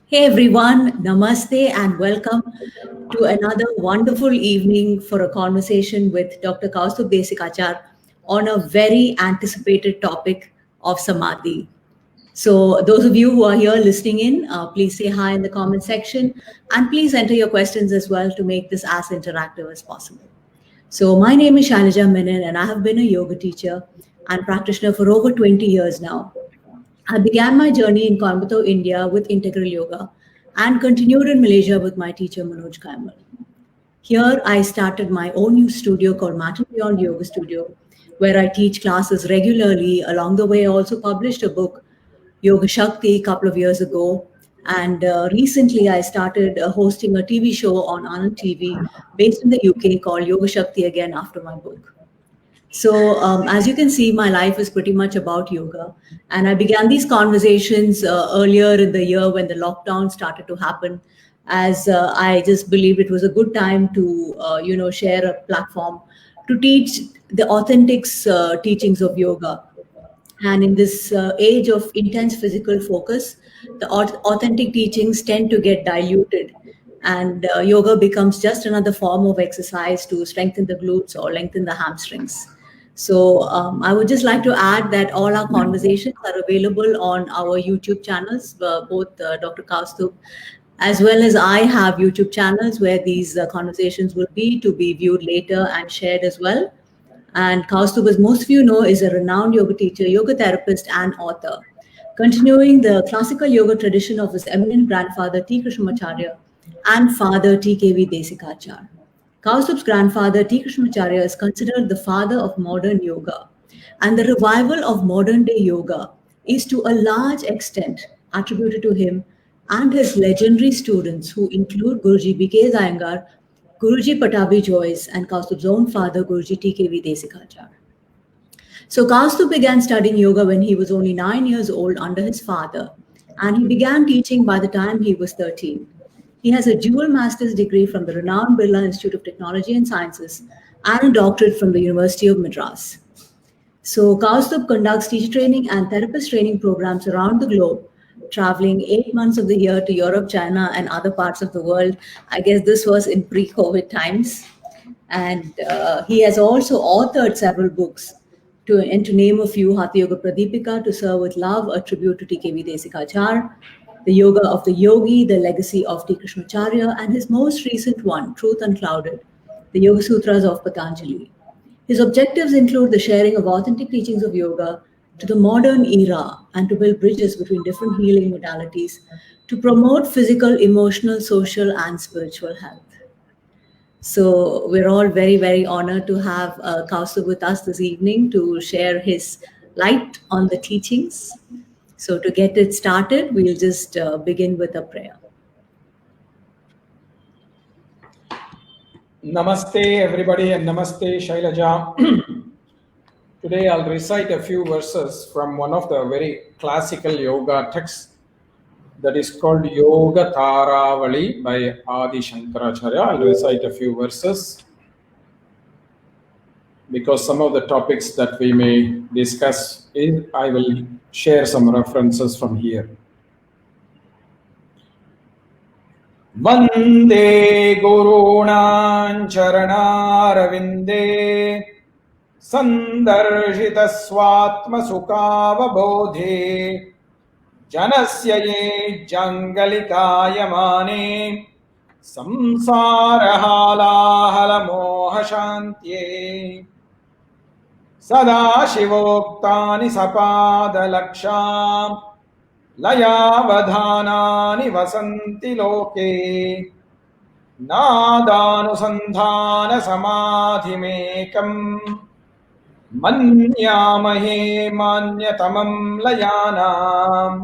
Hey everyone, namaste and welcome to another wonderful evening for a conversation with Dr. Kaustubh Desikachar on a very anticipated topic of Samadhi. So, those of you who are here listening in, please say hi in the comment section and please enter your questions as well to make this as interactive as possible. So, my name is Shailaja Menon and I have been a yoga teacher and practitioner for over 20 years now. I began my journey in Coimbatore, India with integral yoga and continued in Malaysia with my teacher Manoj Kaimal. Here, I started my own new studio called Mat and Beyond Yoga Studio, where I teach classes regularly. Along the way, I also published a book, Yoga Shakti, a couple of years ago. And recently, I started hosting a TV show on Anand TV based in the UK called Yoga Shakti again after my book. So, as you can see, my life is pretty much about yoga. And I began these conversations earlier in the year when the lockdown started to happen, as I just believed it was a good time to, share a platform to teach the authentic teachings of yoga. And in this age of intense physical focus, the authentic teachings tend to get diluted. And yoga becomes just another form of exercise to strengthen the glutes or lengthen the hamstrings. So I would just like to add that all our conversations are available on our YouTube channels, both Dr. Kaustubh as well as I have YouTube channels where these conversations will be viewed later and shared as well. And Kaustubh, as most of you know, is a renowned yoga teacher, yoga therapist, and author, continuing the classical yoga tradition of his eminent grandfather T. Krishnamacharya and father T.K.V. Desikachar. Kaustubh's grandfather T. Krishnamacharya is considered the father of modern yoga, and the revival of modern day yoga is to a large extent attributed to him and his legendary students, who include Guruji B.K. Iyengar, Guruji Patabi Joyce, and Kaustubh's own father, Guruji T.K.V. Desikachar. So Kaustubh began studying yoga when he was only 9 years old under his father, and he began teaching by the time he was 13. He has a dual master's degree from the renowned Birla Institute of Technology and Sciences and a doctorate from the University of Madras. So Kaustubh conducts teacher training and therapist training programs around the globe, traveling 8 months of the year to Europe, China, and other parts of the world. I guess this was in pre-COVID times. And he has also authored several books. And to name a few, Hatha Yoga Pradipika, To Serve with Love, a tribute to T.K.V. Desikachar, The Yoga of the Yogi, The Legacy of T. Krishnamacharya, and his most recent one, Truth Unclouded, The Yoga Sutras of Patanjali. His objectives include the sharing of authentic teachings of yoga to the modern era and to build bridges between different healing modalities to promote physical, emotional, social, and spiritual health. So we're all very, very honored to have Kaustubh with us this evening to share his light on the teachings. So to get it started, we'll just begin with a prayer. Namaste everybody and Namaste Shailaja. Today I'll recite a few verses from one of the very classical yoga texts that is called Yoga Taravali by Adi Shankaracharya. I'll recite a few verses because some of the topics that we may discuss, I will share some references from here. Vande Gurunam Charanarvinde Sandarshita Swatma Sukavabodhe Janasya Ye Jangalikayamane Samsarahala Moha Shantye Sada Shivoktani Sapada Laksham लयावधानानि वसन्ति लोके नादानुसन्धानसमाधिमेकम् मन्यामहे मान्यतमं लयानाम्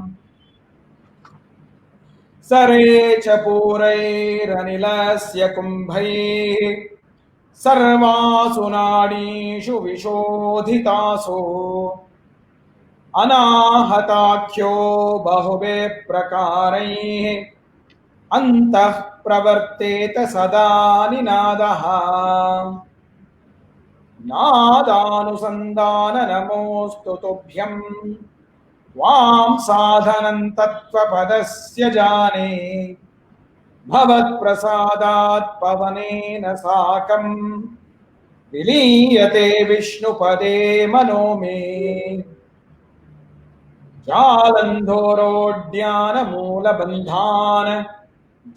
सरे च पूरैरनिलस्य कुम्भैः सर्वासु नाडीषु विशोधितासु अनाहताख्यो बहुबे प्रकारैः अन्तः प्रवर्तेत सदा निनादः नादानुसन्धान नमोऽस्तु तुभ्यं वाम साधनं तत्त्वपदस्य जाने भवत्प्रसादात् पवनेन साकं विलीयते विष्णुपदे मनो मे जालन्धोरोड्यानमूलबन्धान्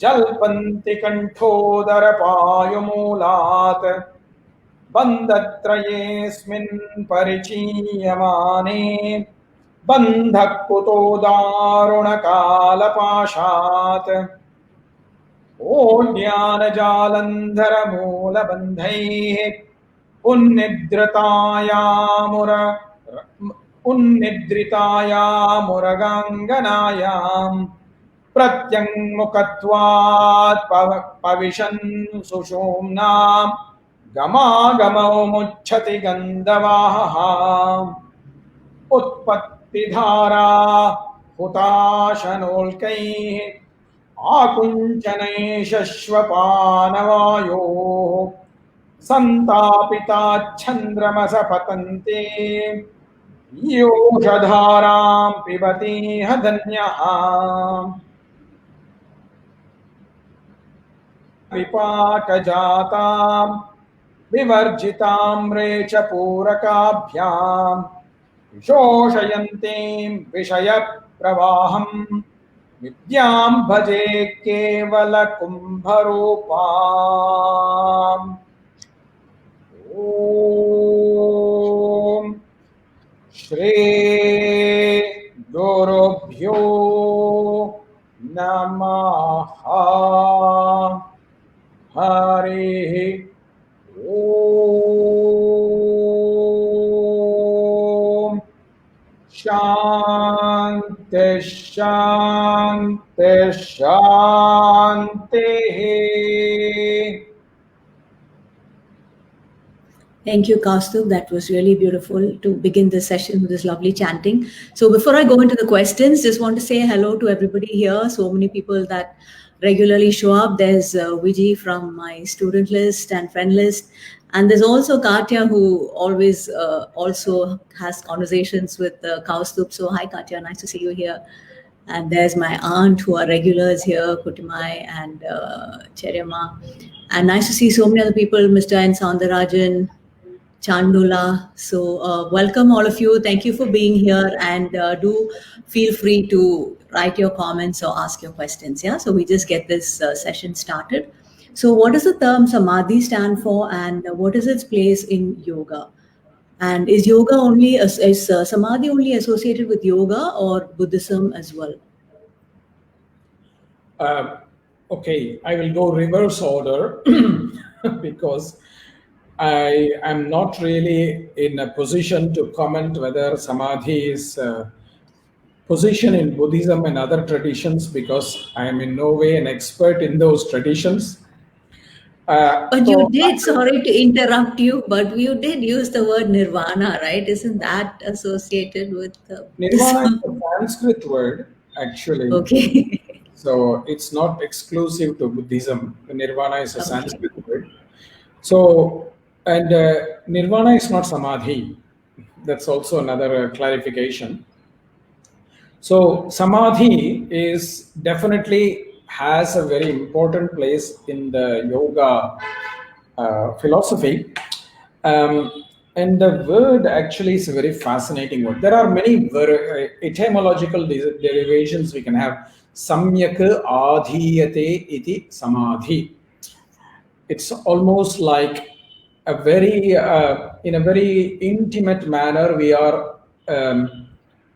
जल्पन्ति कण्ठोदरपायुमूलात् बन्धत्रयेऽस्मिन् परिचीयमाने बन्धः कुतो दारुणकालपाशात् ओड्यानजालन्धरमूलबन्धैः उन्निद्रितायामुरगाङ्गनायां प्रत्यङ्मुखत्वात् पविशन् सुषुम्नां गमागमौ मुच्छति गन्धवाहः उत्पत्तिधारा हुताशनोल्कैः आकुञ्चनैश्वपानवायोः सन्तापिताच्छन्द्रमस पतन्ते योषधारां पिबतीह धन्यः विपाकजातां विवर्जिताम्रे च पूरकाभ्यां विशोषयन्तीं विषयप्रवाहं विद्यां भजे केवलकुम्भरूपाम्। ॐ श्री गुरुभ्यो नमः। हरिः ॐ शान्ति शान्ति शान्तिः। Thank you, Kaustubh. That was really beautiful to begin this session with this lovely chanting. So before I go into the questions, just want to say hello to everybody here. So many people that regularly show up. There's Vijay from my student list and friend list. And there's also Katya, who always also has conversations with Kaustubh. So hi, Katya. Nice to see you here. And there's my aunt who are regulars here, Kutimai and Cheryama. And nice to see so many other people, Mr. N. Soundarajan, Chandula. So welcome all of you. Thank you for being here, and do feel free to write your comments or ask your questions. Yeah. So we just get this session started. So what does the term Samadhi stand for, and what is its place in yoga? And is yoga only is Samadhi only associated with yoga or Buddhism as well? Okay, I will go reverse order because I am not really in a position to comment whether Samadhi is position in Buddhism and other traditions, because I am in no way an expert in those traditions. But you did, sorry to interrupt you, but you did use the word nirvana, right? Isn't that associated with Nirvana is a Sanskrit word, actually. Okay. So it's not exclusive to Buddhism. Nirvana is a Sanskrit word. So, and Nirvana is not Samadhi. That's also another clarification. So Samadhi is definitely has a very important place in the yoga philosophy. And the word actually is a very fascinating word. There are many etymological derivations we can have. Samyak adhiyate iti samadhi. It's almost like a very, in a very intimate manner, we are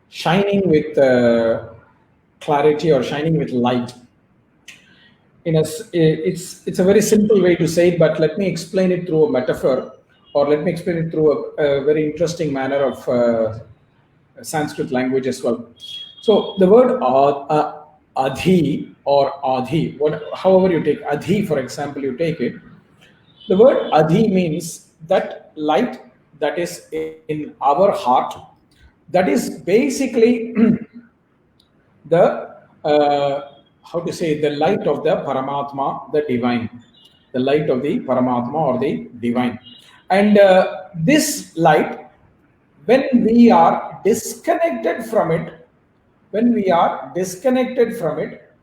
shining with clarity or shining with light. It's a very simple way to say it, but let me explain it through a metaphor, or let me explain it through a very interesting manner of Sanskrit language as well. So the word adhi or adhi, however you take adhi, for example, you take it. The word adhi means that light that is in our heart, that is basically the how to say, the light of the Paramatma, the divine, the light of the Paramatma or the divine. And this light, when we are disconnected from it, when we are disconnected from it,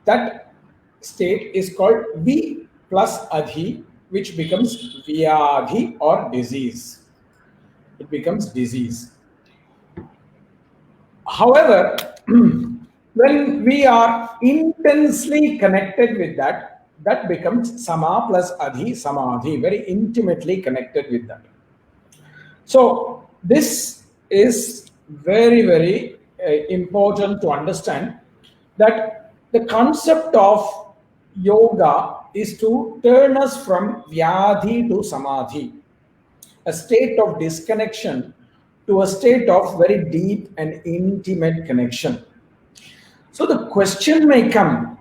that state is called V plus Adhi, which becomes Vyadhi or disease. It becomes disease. However, when we are intensely connected with that, that becomes Sama plus Adhi, Samadhi, very intimately connected with that. So, this is very, very important to understand that the concept of yoga is to turn us from Vyadhi to Samadhi, a state of disconnection to a state of very deep and intimate connection. So the question may come,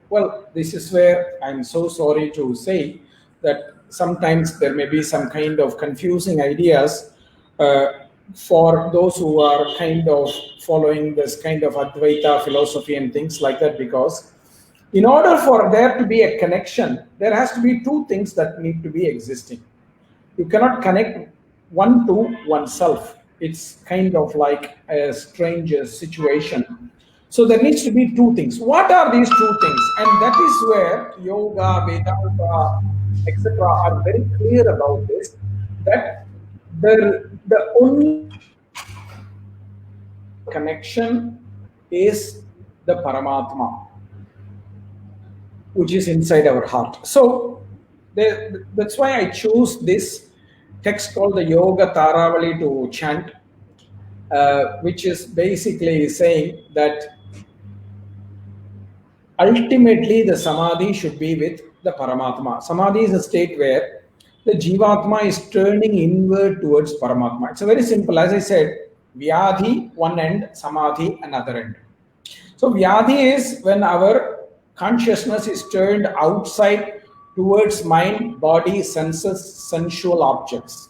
well, this is where I'm so sorry to say that sometimes there may be some kind of confusing ideas uh, for those who are kind of following this kind of Advaita philosophy and things like that, because in order for there to be a connection, there has to be two things that need to be existing. You cannot connect one to oneself. It's kind of like a strange situation. So there needs to be two things. What are these two things? And that is where yoga, Vedanta, etc. are very clear about this. That the only connection is the Paramatma, which is inside our heart. So that's why I chose this text called the Yoga Taravali to chant, which is basically saying that ultimately the Samadhi should be with the Paramatma. Samadhi is a state where the Jivatma is turning inward towards Paramatma. It's a very simple, as I said, Vyadhi one end, Samadhi another end. So Vyadhi is when our consciousness is turned outside towards mind, body, senses, sensual objects.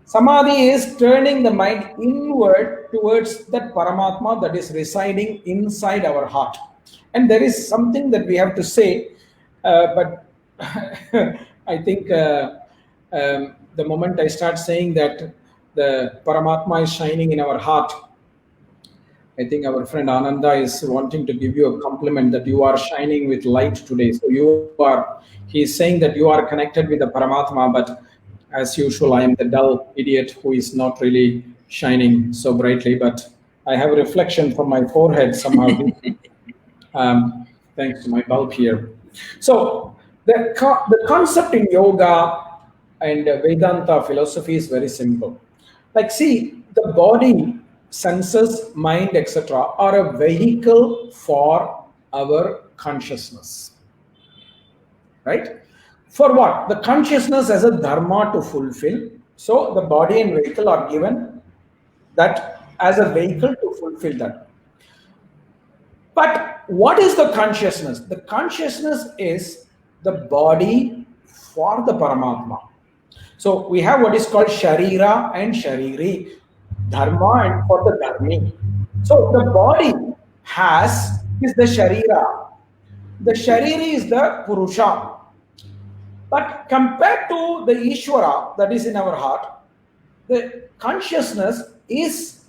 Samadhi is turning the mind inward towards that Paramatma that is residing inside our heart. And there is something that we have to say, but I think the moment I start saying that the Paramatma is shining in our heart, I think our friend Ananda is wanting to give you a compliment that you are shining with light today. So he is saying that you are connected with the Paramatma, but as usual, I am the dull idiot who is not really shining so brightly, but I have a reflection from my forehead somehow. Thanks to my bulb here. So the concept in yoga and Vedanta philosophy is very simple. Like, see, the body, senses, mind, etc. are a vehicle for our consciousness. Right? For what? The consciousness as a dharma to fulfill. So the body and vehicle are given that as a vehicle to fulfill that. But what is the consciousness? The consciousness is the body for the Paramatma. So we have what is called Sharira and Shariri, Dharma and for the Dharmi. So the body is the Sharira. The Shariri is the Purusha. But compared to the Ishvara that is in our heart, the consciousness is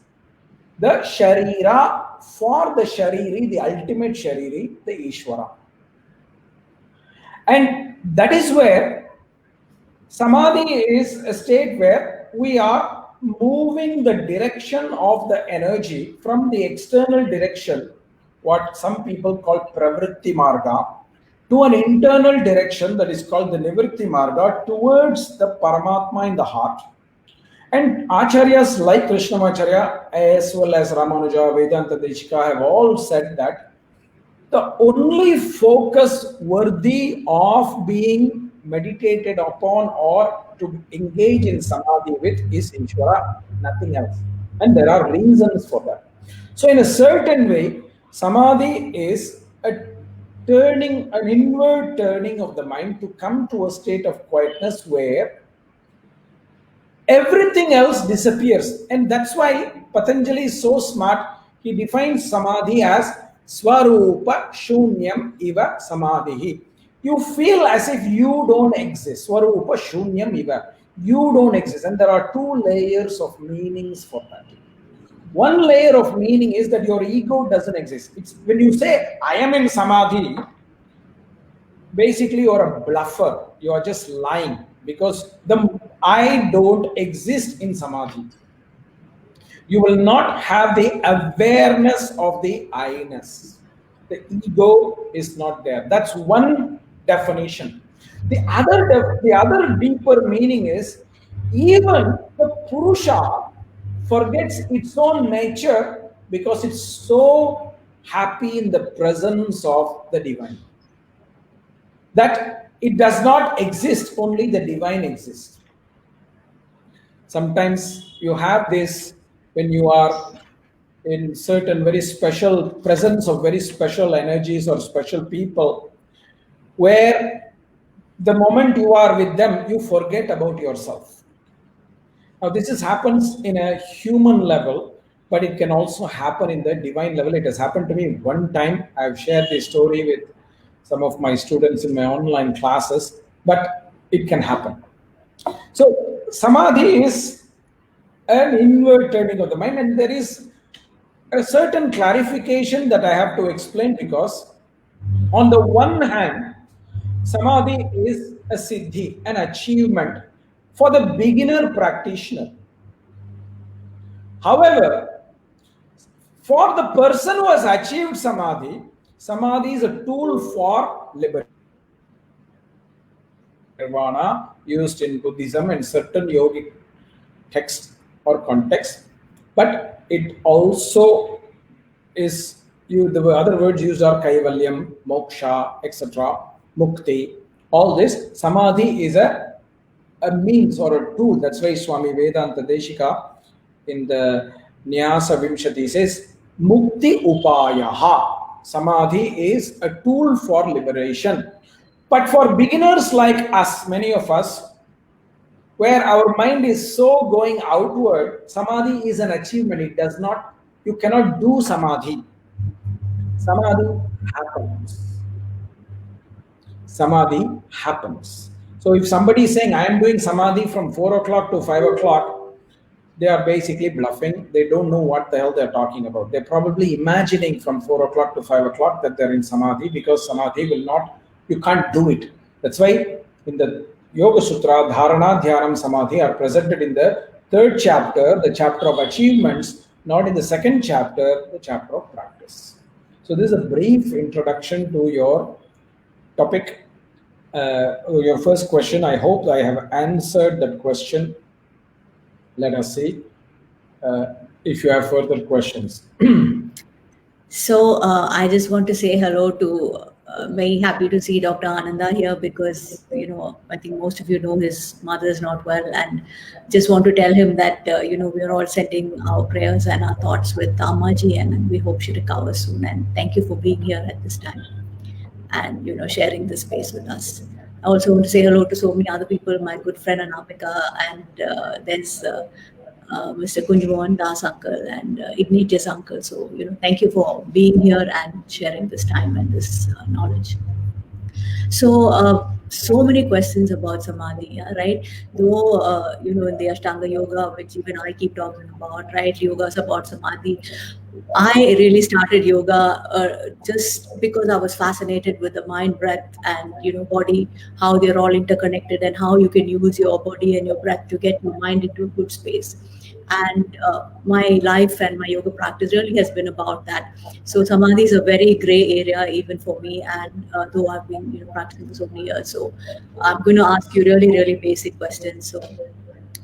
the Sharira for the Shariri, the ultimate Shariri, the Ishvara. And that is where Samadhi is a state where we are moving the direction of the energy from the external direction, what some people call Pravritti Marga, to an internal direction that is called the Nivritti Marga towards the Paramatma in the heart. And Acharyas like Krishnamacharya as well as Ramanuja, Vedanta Deshika have all said that the only focus worthy of being meditated upon or to engage in Samadhi with is Ishvara, nothing else. And there are reasons for that. So in a certain way, Samadhi is an inward turning of the mind to come to a state of quietness where everything else disappears. And that's why Patanjali is so smart. He defines Samadhi as Swarupa Shunyam Iva Samadhi. You feel as if you don't exist. Swarupa Shunyam Iva. You don't exist. And there are two layers of meanings for that. One layer of meaning is that your ego doesn't exist. It's when you say, I am in samadhi, basically you're a bluffer. You are just lying because the I don't exist in samadhi. You will not have the awareness of the I-ness. The ego is not there. That's one definition. The other deeper meaning is even the Purusha forgets its own nature because it's so happy in the presence of the divine that it does not exist, only the divine exists. Sometimes you have this when you are in certain very special presence of very special energies or special people, where the moment you are with them, you forget about yourself. Now, happens in a human level, but it can also happen in the divine level. It has happened to me one time. I've shared this story with some of my students in my online classes, but it can happen. So, samadhi is an inward turning of the mind, and there is a certain clarification that I have to explain because, on the one hand, samadhi is a siddhi, an achievement for the beginner practitioner. However, for the person who has achieved samadhi, samadhi is a tool for liberation. Nirvana used in Buddhism and certain yogic texts or contexts, but it also is the other words used are kaivalyam, moksha, etc., mukti. All this samadhi is a means or a tool. That's why Swami Vedanta Deshika in the Nyasa Vimshati says mukti upayaha. Samadhi is a tool for liberation. But for beginners like us, many of us, where our mind is so going outward, samadhi is an achievement. It does not, you cannot do samadhi. Samadhi happens. Samadhi happens. So if somebody is saying, I am doing samadhi from 4 o'clock to 5 o'clock, they are basically bluffing. They don't know what the hell they're talking about. They're probably imagining from 4 o'clock to 5 o'clock that they're in samadhi, because samadhi will not, you can't do it. That's why in the Yoga Sutra, Dharana, Dhyanam, Samadhi are presented in the third chapter, the chapter of achievements, not in the second chapter, the chapter of practice. So this is a brief introduction to your topic, your first question. I hope I have answered that question. Let us see if you have further questions. So I just want to say hello to, very happy to see Dr. Ananda here because, I think most of you know his mother is not well, and just want to tell him that, we are all sending our prayers and our thoughts with Ammaji, and we hope she recovers soon. And thank you for being here at this time and, sharing this space with us. I also want to say hello to so many other people, my good friend Anamika, and there's Mr. Kunjmohan Das uncle and Ignatius uncle. So, thank you for being here and sharing this time and this knowledge. So, so many questions about samadhi, right? Though, in the Ashtanga Yoga, which even I keep talking about, right? Yogas about samadhi. I really started yoga just because I was fascinated with the mind, breath, and body, how they're all interconnected, and how you can use your body and your breath to get your mind into a good space. And my life and my yoga practice really has been about that. So samadhi is a very gray area even for me, and though I've been practicing for so many years. So I'm going to ask you really, really basic questions. So,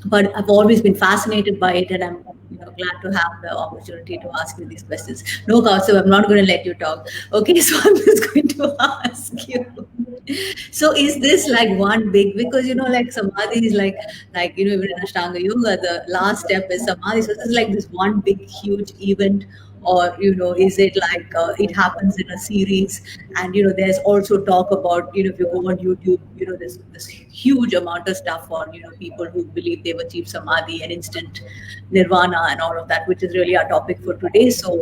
but I've always been fascinated by it, and I'm glad to have the opportunity to ask you these questions. No, Kaustav, I'm not going to let you talk. Okay, so I'm just going to ask you. So is this like one big, because like samadhi is like even in Ashtanga Yoga, the last step is samadhi. So this is like this one big huge event, or is it like it happens in a series? And there's also talk about if you go on YouTube, there's this huge amount of stuff on people who believe they've achieved samadhi and instant nirvana and all of that, which is really our topic for today. So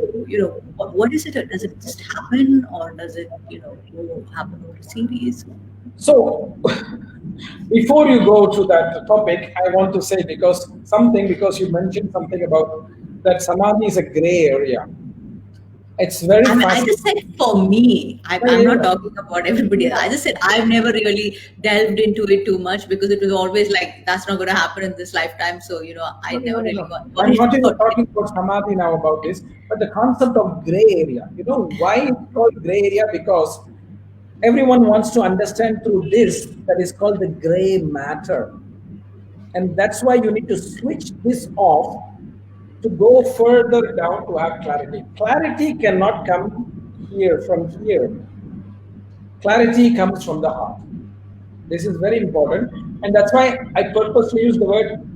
what is it? Does it just happen, or does it go happen over a series? So before you go to that topic, I want to say because you mentioned something about that samadhi is a gray area. It's very I mean, I just said fascinating. for me, Yeah, I'm yeah, not yeah. talking about everybody else. I just said I've never really delved into it too much because it was always like, that's not going to happen in this lifetime. So, I No, no, never no, really no. I'm worried not even about it. talking about samadhi now about this, but the concept of gray area. You know why it's called gray area? Because everyone wants to understand through this that is called the gray matter. And that's why you need to switch this off to go further down to have clarity. Clarity cannot come here from here. Clarity comes from the heart. This is very important. And that's why I purposely use the word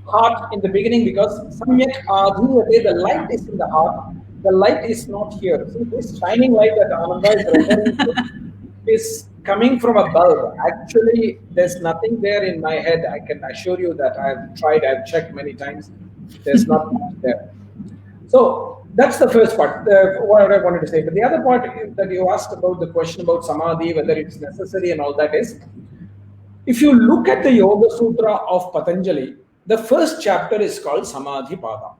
heart in the beginning because samyak adhiyate, the light is in the heart. The light is not here. See, this shining light that Ananda is referring to is coming from a bulb. Actually, there's nothing there in my head. I can assure you that I've tried, I've checked many times. There's not much there. So that's the first part, what I wanted to say. But the other part that you asked about the question about samadhi, whether it's necessary and all that is, if you look at the Yoga Sutra of Patanjali, the first chapter is called Samadhi Pada.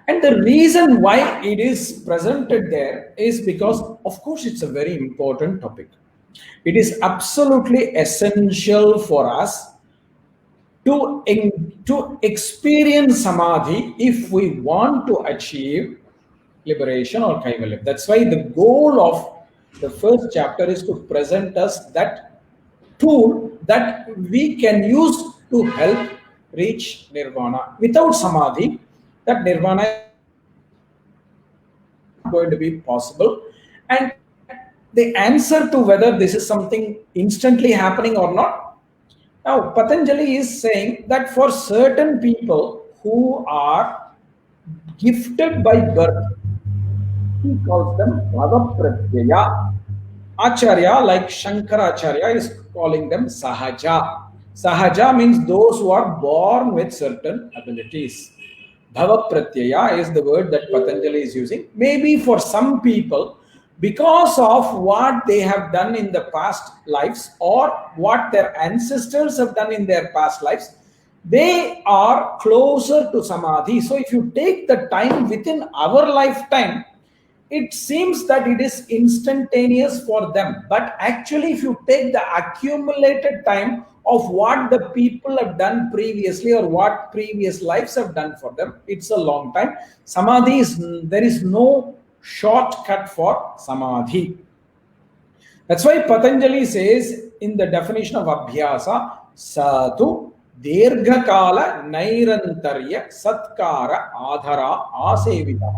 And the reason why it is presented there is because, of course, it's a very important topic. It is absolutely essential for us to experience samadhi if we want to achieve liberation or kaivalya. That's why the goal of the first chapter is to present us that tool that we can use to help reach nirvana. Without samadhi, that nirvana is going to be possible. And the answer to whether this is something instantly happening or not, now Patanjali is saying that for certain people who are gifted by birth, he calls them Bhava Acharya, like Shankaracharya, is calling them Sahaja. Sahaja means those who are born with certain abilities. Bhava Pratyaya is the word that Patanjali is using. Maybe for some people, because of what they have done in the past lives or what their ancestors have done in their past lives, they are closer to Samadhi. So if you take the time within our lifetime, it seems that it is instantaneous for them. But actually, if you take the accumulated time of what the people have done previously or what previous lives have done for them, it's a long time. Samadhi is, there is no shortcut for samadhi. That's why Patanjali says in the definition of abhyasa, satu dirghakala nairantarya satkara adhara asevita.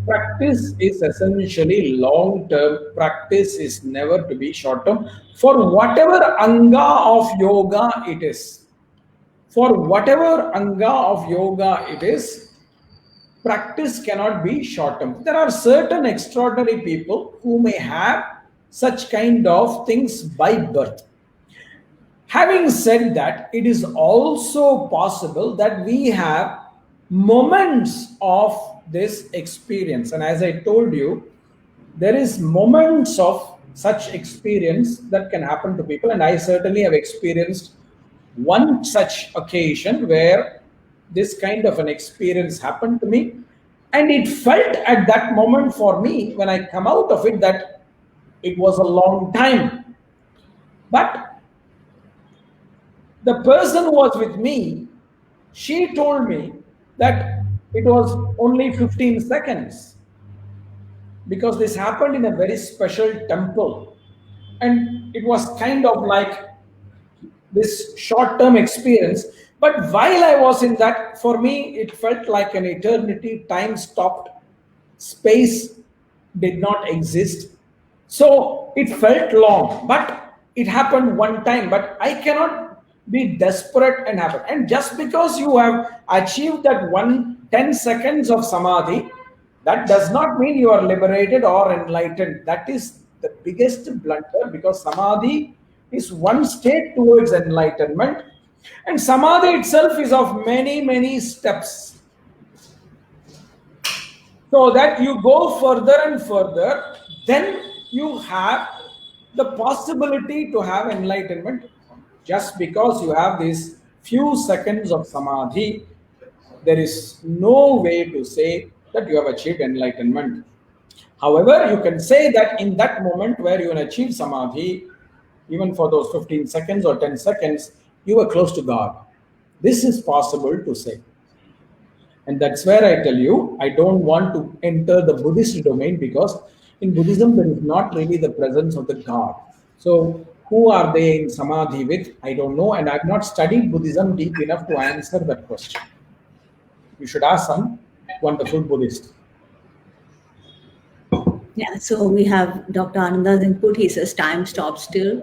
Practice is essentially long term. Practice is never to be short term for whatever anga of yoga it is. For whatever anga of yoga it is, practice cannot be short term. There are certain extraordinary people who may have such kind of things by birth. Having said that, it is also possible that we have moments of this experience. And as I told you, there is moments of such experience that can happen to people. And I certainly have experienced one such occasion where this kind of an experience happened to me. And it felt at that moment for me, when I come out of it, that it was a long time. But the person who was with me, she told me that it was only 15 seconds because this happened in a very special temple. And it was kind of like this short term experience. But while I was in that, for me, it felt like an eternity. Time stopped, space did not exist. So it felt long, but it happened one time. But I cannot be desperate and happen. And just because you have achieved that 10 seconds of samadhi, that does not mean you are liberated or enlightened. That is the biggest blunder because samadhi is one state towards enlightenment. And samadhi itself is of many, many steps. So that you go further and further, then you have the possibility to have enlightenment. Just because you have these few seconds of samadhi there is no way to say that you have achieved enlightenment. However, you can say that in that moment where you achieve samadhi, even for those 15 seconds or 10 seconds, you were close to God. This is possible to say. And that's where I tell you, I don't want to enter the Buddhist domain, because in Buddhism, there is not really the presence of the God. So who are they in samadhi with? I don't know. And I've not studied Buddhism deep enough to answer that question. You should ask some wonderful Buddhist. Yeah, so we have Dr. Ananda's input. He says time stops still,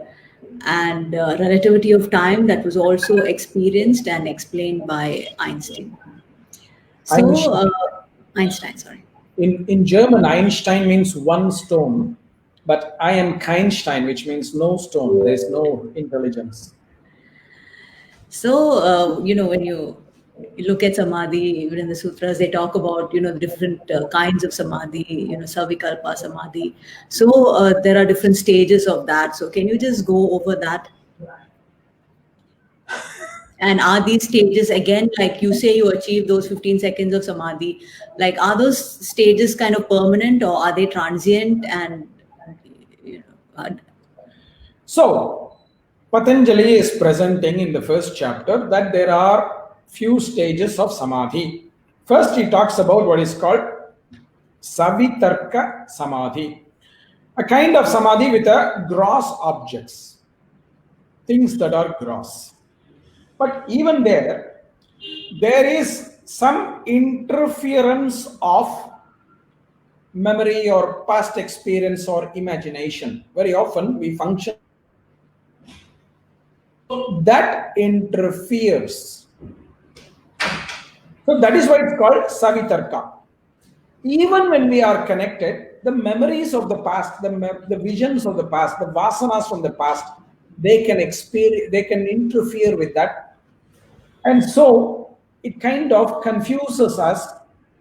and relativity of time, that was also experienced and explained by Einstein. So, Einstein, sorry. In German, Einstein means one stone, but I am Keinstein, which means no stone. There's no intelligence. So, when you look at samadhi, even in the sutras, they talk about, the different kinds of samadhi, savikalpa samadhi. So, there are different stages of that. So, can you just go over that? And are these stages, again, like you say, you achieve those 15 seconds of samadhi, like are those stages kind of permanent, or are they transient? And so Patanjali is presenting in the first chapter that there are few stages of samadhi. First, he talks about what is called savitarka samadhi, a kind of samadhi with a gross objects, things that are gross. But even there is some interference of memory or past experience or imagination. Very often we function that interferes. So that is why it's called savitarka. Even when we are connected, the memories of the past, the visions of the past, the vasanas from the past, they can interfere with that. And so it kind of confuses us.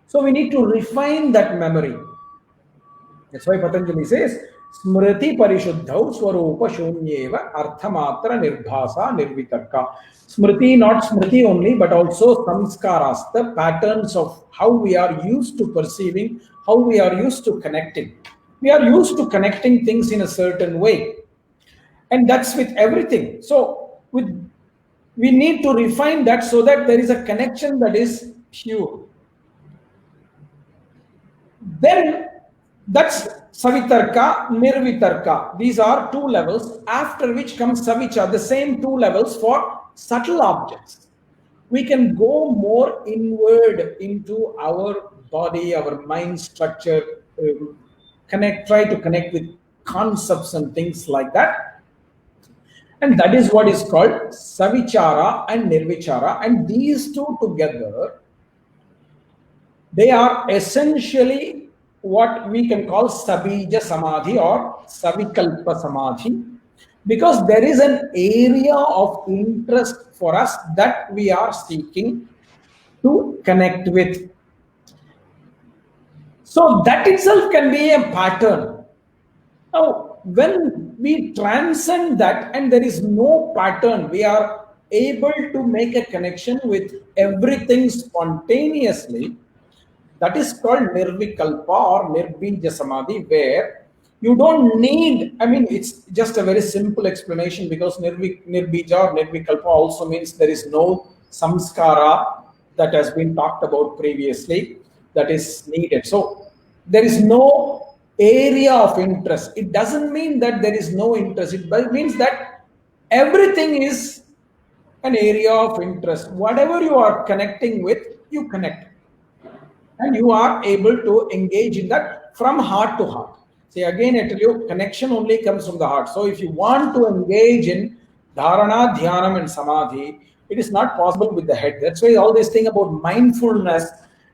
So we need to refine that memory. That's why Patanjali says, Smriti parishuddhau swarupa shunyeva arthamatra nirbhasa nirvitarka. Smriti, not smriti only, but also samskaras, the patterns of how we are used to perceiving, how we are used to connecting. We are used to connecting things in a certain way. And that's with everything. So we need to refine that so that there is a connection that is pure. Then that's savitarka, nirvitarka. These are two levels, after which comes savicha, the same two levels for subtle objects. We can go more inward into our body, our mind structure, try to connect with concepts and things like that. And that is what is called savichara and nirvichara. And these two together, they are essentially what we can call sabija samadhi or savikalpa samadhi, because there is an area of interest for us that we are seeking to connect with. So that itself can be a pattern. Now, when we transcend that and there is no pattern, we are able to make a connection with everything spontaneously. That is called nirvikalpa or nirbija samadhi, where you don't need, it's just a very simple explanation, because nirbija or nirvikalpa also means there is no samskara that has been talked about previously that is needed. So there is no area of interest. It doesn't mean that there is no interest. It means that everything is an area of interest. Whatever you are connecting with, you connect. And you are able to engage in that from heart to heart. See, again, I tell you, connection only comes from the heart. So if you want to engage in dharana, dhyanam and samadhi, it is not possible with the head. That's why all this thing about mindfulness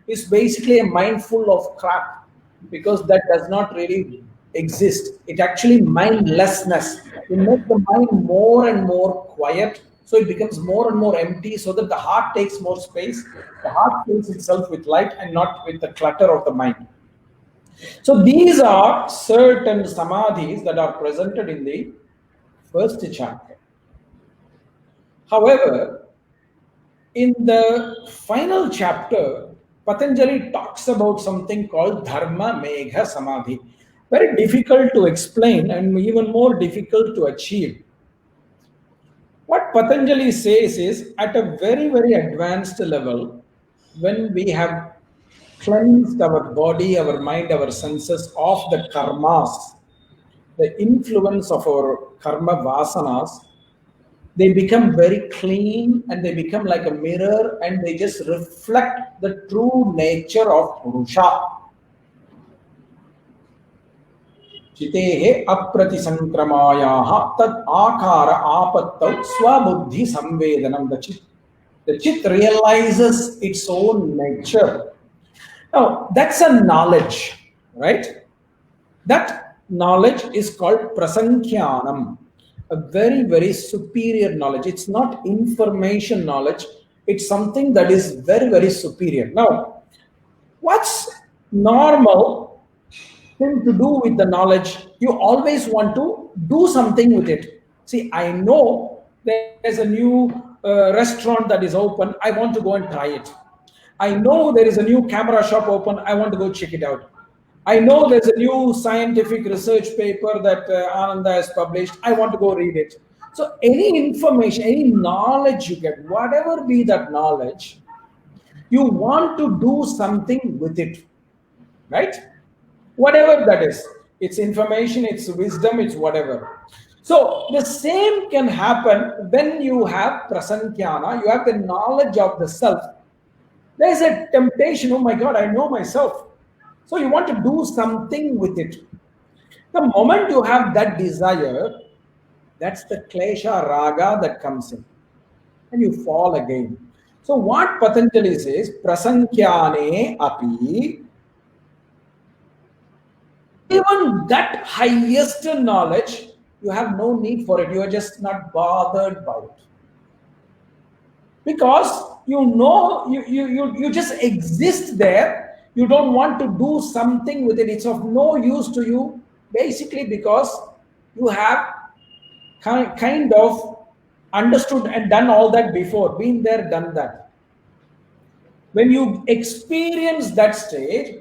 is basically a mindful of crap, because that does not really exist. It actually mindlessness. You make the mind more and more quiet, so it becomes more and more empty, so that the heart takes more space. The heart fills itself with light and not with the clutter of the mind. So these are certain samadhis that are presented in the first chapter. However, in the final chapter, Patanjali talks about something called Dharma Megha Samadhi. Very difficult to explain and even more difficult to achieve. What Patanjali says is at a very, very advanced level, when we have cleansed our body, our mind, our senses of the karmas, the influence of our karma vasanas, they become very clean and they become like a mirror and they just reflect the true nature of Purusha. Chitehe apratisankramayaha tad akara apattau swabuddhi samvedanam. The chit realizes its own nature. Now, that's a knowledge, right? That knowledge is called prasankhyanam, a very, very superior knowledge. It's not information knowledge, it's something that is very, very superior. Now, what's normal thing to do with the knowledge? You always want to do something with it. See, I know there's a new restaurant that is open. I want to go and try it. I know there is a new camera shop open. I want to go check it out. I know there's a new scientific research paper that Ananda has published. I want to go read it. So any information, any knowledge you get, whatever be that knowledge, you want to do something with it, right? Whatever that is. It's information, it's wisdom, it's whatever. So the same can happen when you have prasankyana, you have the knowledge of the self. There's a temptation, oh my God, I know myself. So you want to do something with it. The moment you have that desire, that's the klesha raga that comes in. And you fall again. So what Patanjali says, prasankyane api, even that highest knowledge, you have no need for it. You are just not bothered by it. Because you know, you just exist there. You don't want to do something with it. It's of no use to you, basically because you have kind of understood and done all that before, been there, done that. When you experience that stage,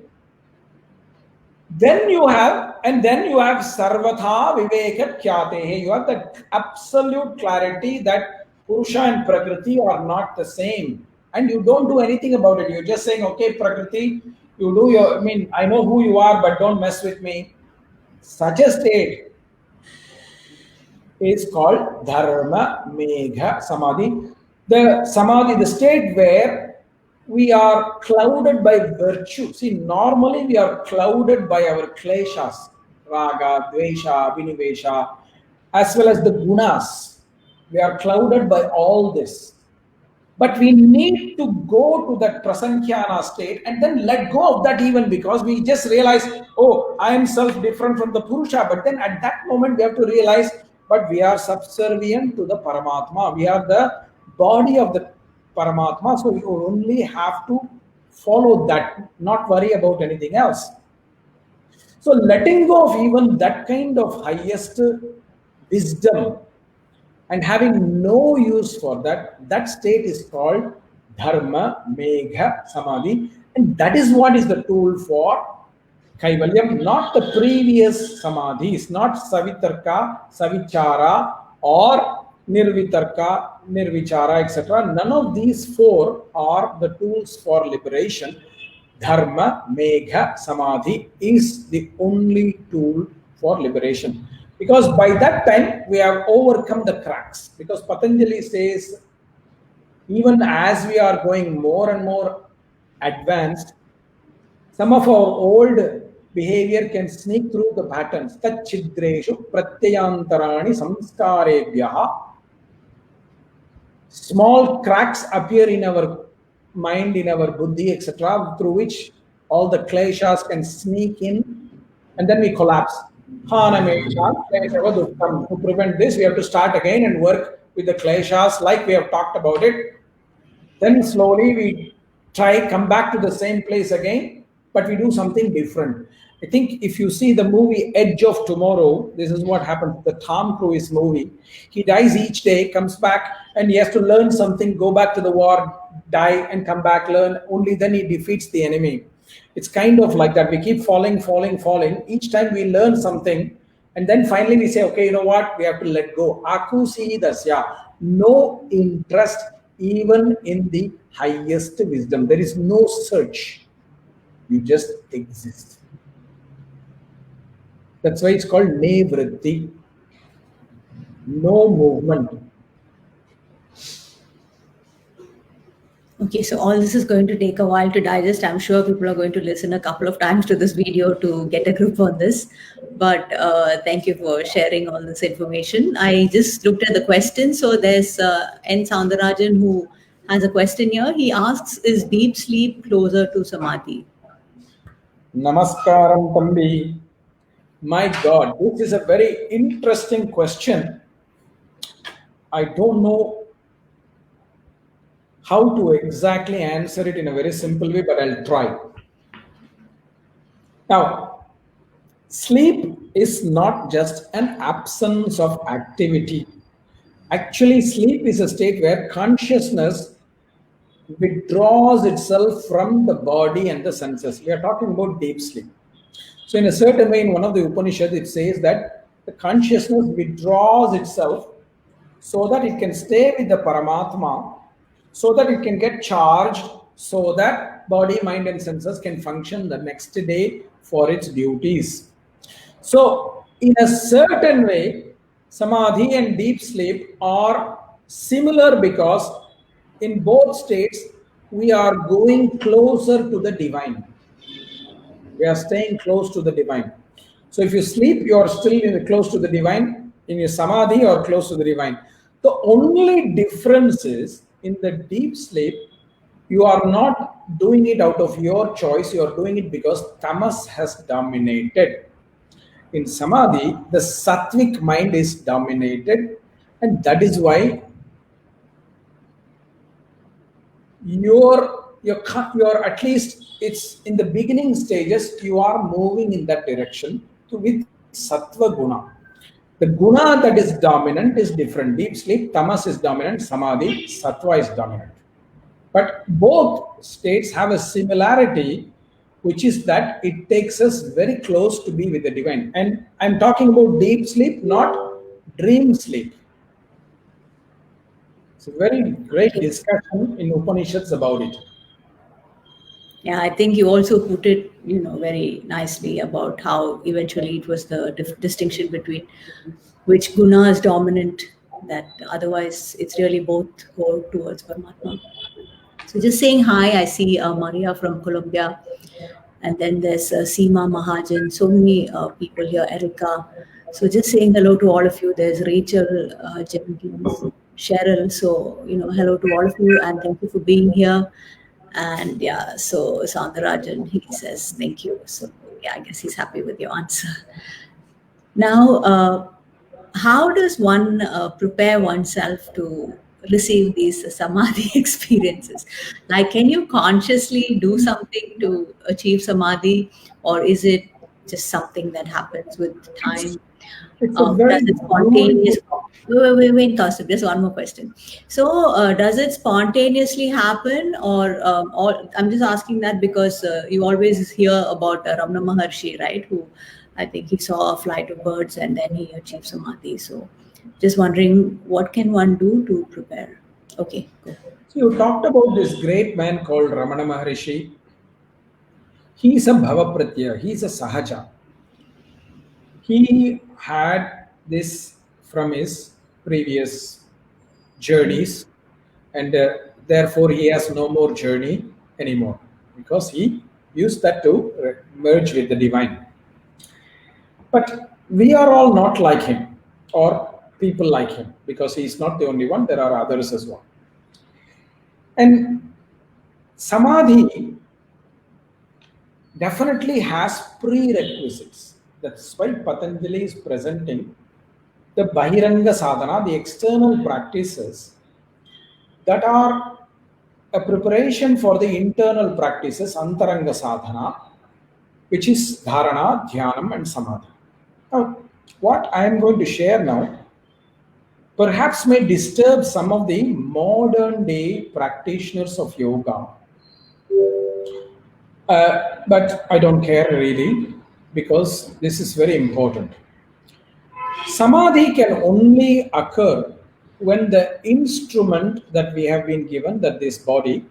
then you have sarvatha viveka kyatehe. You have that absolute clarity that Purusha and Prakriti are not the same. And you don't do anything about it. You're just saying, okay, Prakriti, you do your, I know who you are, but don't mess with me. Such a state is called Dharma Megha Samadhi. The state where we are clouded by virtue. See, normally we are clouded by our kleshas, raga, dvesha, vinivesha, as well as the gunas. We are clouded by all this. But we need to go to that prasankyana state and then let go of that, even because we just realize, oh, I am self-different from the Purusha. But then at that moment we have to realize, but we are subservient to the Paramatma. We are the body of the Paramatma. So you only have to follow that, not worry about anything else. So letting go of even that kind of highest wisdom and having no use for that state is called Dharma Megha Samadhi. And that is what is the tool for Kaivalyam, not the previous Samadhis, not Savitarka, Savichara, or Nirvitarka, Nirvichara, etc. None of these four are the tools for liberation. Dharma Megha Samadhi is the only tool for liberation. Because by that time, we have overcome the cracks. Because Patanjali says, even as we are going more and more advanced, some of our old behavior can sneak through the patterns. Tat chidreshu pratyayantarani samskarebhyaha. Small cracks appear in our mind, in our buddhi, etc., through which all the kleshas can sneak in, and then we collapse. To prevent this, we have to start again and work with the kleshas like we have talked about it. Then slowly we come back to the same place again, but we do something different. I think if you see the movie Edge of Tomorrow, this is what happens. The Tom Cruise movie. He dies each day, comes back, and he has to learn something, go back to the war, die and come back, learn, only then he defeats the enemy. It's kind of like that. We keep falling, falling, falling. Each time we learn something, and then finally we say, okay, you know what? We have to let go. Akusi dasya. No interest even in the highest wisdom. There is no search. You just exist. That's why it's called nevritti. No movement. Okay, so all this is going to take a while to digest. I'm sure people are going to listen a couple of times to this video to get a grip on this. But thank you for sharing all this information. I just looked at the questions. So there's N. Soundarajan who has a question here. He asks, is deep sleep closer to samadhi? Namaskaram, Tambi. My God, this is a very interesting question. I don't know how to exactly answer it in a very simple way, but I'll try. Now, sleep is not just an absence of activity. Actually, sleep is a state where consciousness withdraws itself from the body and the senses. We are talking about deep sleep. So, in a certain way, in one of the Upanishads, it says that the consciousness withdraws itself so that it can stay with the Paramatma, so that it can get charged, so that body, mind, and senses can function the next day for its duties. So, in a certain way, samadhi and deep sleep are similar because in both states we are going closer to the divine. We are staying close to the divine. So, if you sleep, you are still close to the divine, in your samadhi or close to the divine. The only difference is in the deep sleep, you are not doing it out of your choice, you are doing it because tamas has dominated. In samadhi, the sattvic mind is dominated, and that is why you're at least, it's in the beginning stages, you are moving in that direction with sattva guna. The guna that is dominant is different. Deep sleep, tamas is dominant, samadhi, sattva is dominant. But both states have a similarity, which is that it takes us very close to be with the divine. And I'm talking about deep sleep, not dream sleep. It's a very great discussion in Upanishads about it. Yeah, I think you also put it, very nicely about how eventually it was the distinction between which guna is dominant, that otherwise it's really both go towards Paramatma. So just saying hi, I see Maria from Colombia, and then there's Seema Mahajan, so many people here, Erica. So just saying hello to all of you. There's Rachel Jenkins, Cheryl. So, hello to all of you, and thank you for being here. And yeah, so Soundarajan, he says thank you. So yeah, I guess he's happy with your answer. Now, how does one prepare oneself to receive these samadhi experiences? Like, can you consciously do something to achieve samadhi, or is it just something that happens with time? Does it spontaneously? Wait, Kaustubh, just one more question. So, does it spontaneously happen, or I'm just asking that because you always hear about Ramana Maharshi, right? Who I think he saw a flight of birds and then he achieved samadhi. So, just wondering, what can one do to prepare? Okay, go. So you talked about this great man called Ramana Maharshi. He's a Bhava he's a Sahaja. He had this from his previous journeys, and therefore he has no more journey anymore because he used that to merge with the divine. But we are all not like him, or people like him, because he is not the only one, there are others as well. And samadhi definitely has prerequisites. That's why Patanjali is presenting the Bahiranga Sadhana, the external practices that are a preparation for the internal practices, Antaranga Sadhana, which is Dharana, Dhyanam, and Samadhi. Now, what I am going to share now perhaps may disturb some of the modern day practitioners of yoga. But I don't care really, because this is very important. Samadhi can only occur when the instrument that we have been given, that this body,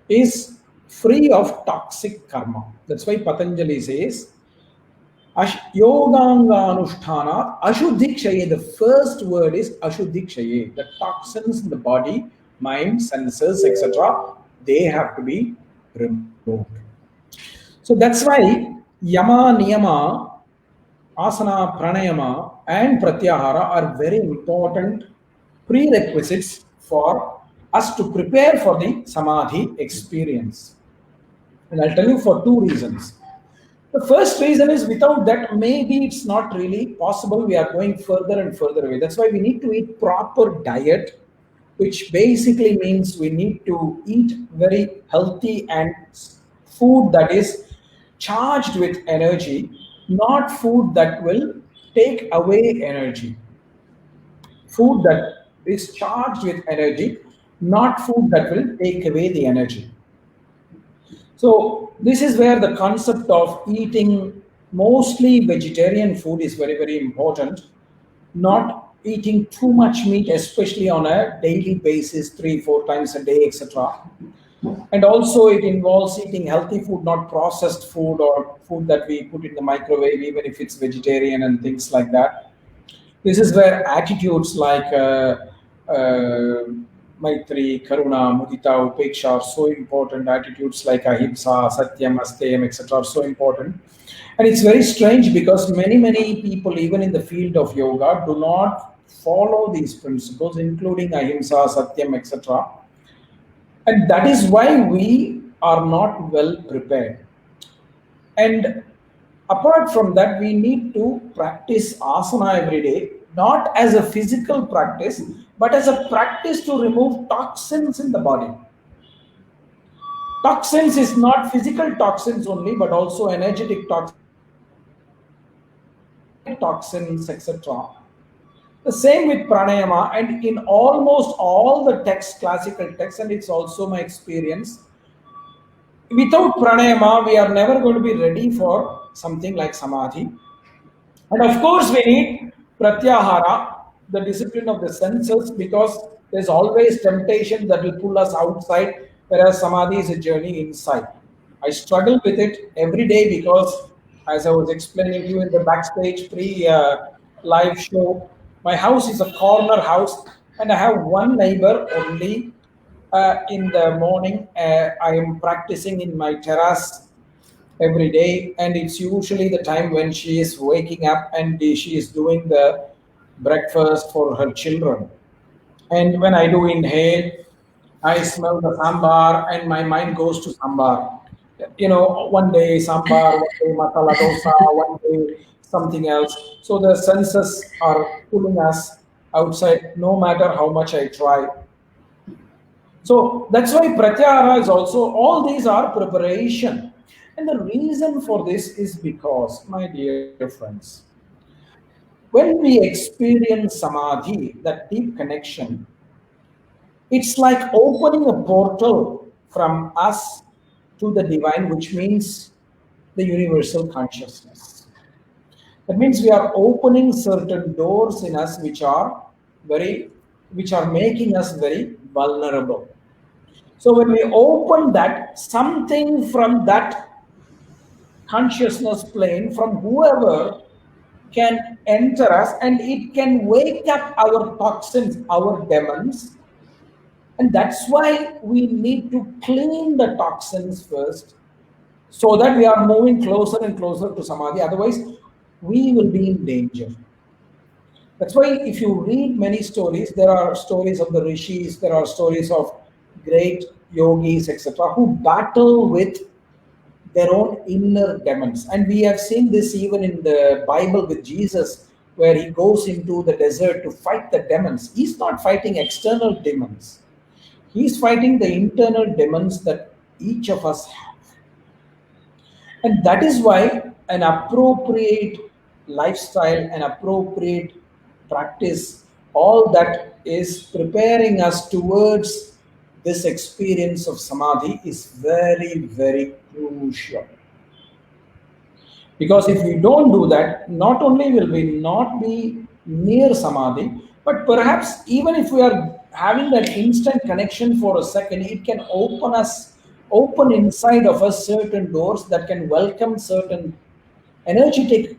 is free of toxic karma. That's why Patanjali says, Yoganga Anusthana Ashuddhikshaye. The first word is Ashuddhikshaye. The toxins in the body, mind, senses, etc., they have to be removed. So that's why Yama, Niyama, Asana, Pranayama, and Pratyahara are very important prerequisites for us to prepare for the Samadhi experience. And I'll tell you for two reasons. The first reason is, without that, maybe it's not really possible. We are going further and further away. That's why we need to eat proper diet, which basically means we need to eat very healthy and food that is charged with energy, not food that will take away energy. Food that is charged with energy, not food that will take away the energy. So this is where the concept of eating mostly vegetarian food is very, very important. Not eating too much meat, especially on a daily basis, 3, 4 times a day, etc. And also it involves eating healthy food, not processed food or food that we put in the microwave, even if it's vegetarian and things like that. This is where attitudes like Maitri, Karuna, Mudita, Upeksha are so important. Attitudes like Ahimsa, Satyam, Asteyam, etc. are so important. And it's very strange because many people, even in the field of yoga, do not follow these principles, including Ahimsa, Satyam, etc. And that is why we are not well prepared. And apart from that, we need to practice asana every day, not as a physical practice, but as a practice to remove toxins in the body. Toxins is not physical toxins only, but also energetic toxins, etc. The same with pranayama, and in almost all the texts, classical texts, and it's also my experience, without pranayama, we are never going to be ready for something like samadhi. And of course, we need pratyahara, the discipline of the senses, because there's always temptation that will pull us outside, whereas samadhi is a journey inside. I struggle with it every day because, as I was explaining to you in the backstage live show, my house is a corner house, and I have one neighbor only. In the morning, I am practicing in my terrace every day, and it's usually the time when she is waking up and she is doing the breakfast for her children. And when I do inhale, I smell the sambar, and my mind goes to sambar. One day sambar, one day masala dosa, one day something else. So the senses are pulling us outside, no matter how much I try. So that's why pratyahara is also, all these are preparation. And the reason for this is because, my dear friends, when we experience samadhi, that deep connection, it's like opening a portal from us to the divine, which means the universal consciousness. That means we are opening certain doors in us which are making us very vulnerable. So when we open that, something from that consciousness plane, from whoever, can enter us, and it can wake up our toxins, our demons. And that's why we need to clean the toxins first, so that we are moving closer and closer to samadhi. Otherwise, we will be in danger. That's why if you read many stories, there are stories of the rishis, there are stories of great yogis, etc., who battle with their own inner demons. And we have seen this even in the Bible with Jesus, where he goes into the desert to fight the demons. He's not fighting external demons. He's fighting the internal demons that each of us have. And that is why an appropriate lifestyle, an appropriate practice all that is preparing us towards this experience of samadhi is very, very crucial. Because if we don't do that, not only will we not be near samadhi, but perhaps even if we are having that instant connection for a second, it can open inside of us certain doors that can welcome certain energetic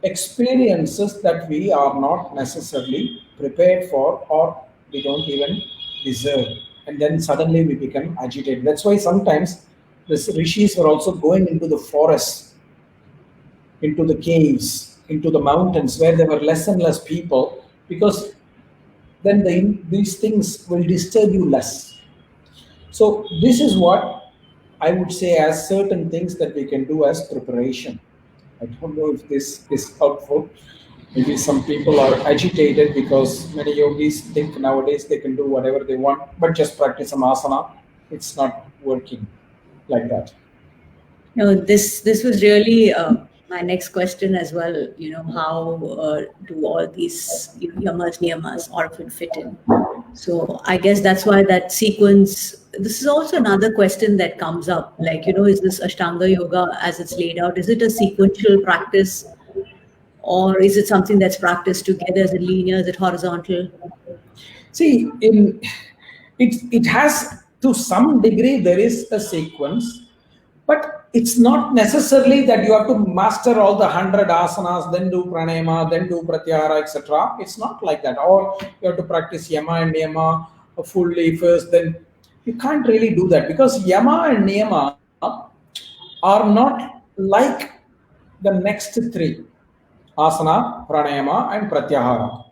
experiences that we are not necessarily prepared for or we don't even deserve. And then suddenly we become agitated. That's why sometimes the rishis were also going into the forests, into the caves, into the mountains where there were less and less people, because then these things will disturb you less. So this is what I would say as certain things that we can do as preparation. I don't know if this is helpful. Maybe some people are agitated because many yogis think nowadays they can do whatever they want, but just practice some asana. It's not working like that. No, this was really my next question as well. How do all these yamas, niyamas, all of it fit in? So I guess that's why that sequence. This is also another question that comes up. Like, is this Ashtanga yoga as it's laid out? Is it a sequential practice, or is it something that's practiced together? Is it linear? Is it horizontal? See, it has to some degree there is a sequence, but it's not necessarily that you have to master all the 100 asanas, then do pranayama, then do pratyahara, etc. It's not like that. Or you have to practice yama and niyama fully first, then you can't really do that because yama and niyama are not like the next three: asana, pranayama, and pratyahara.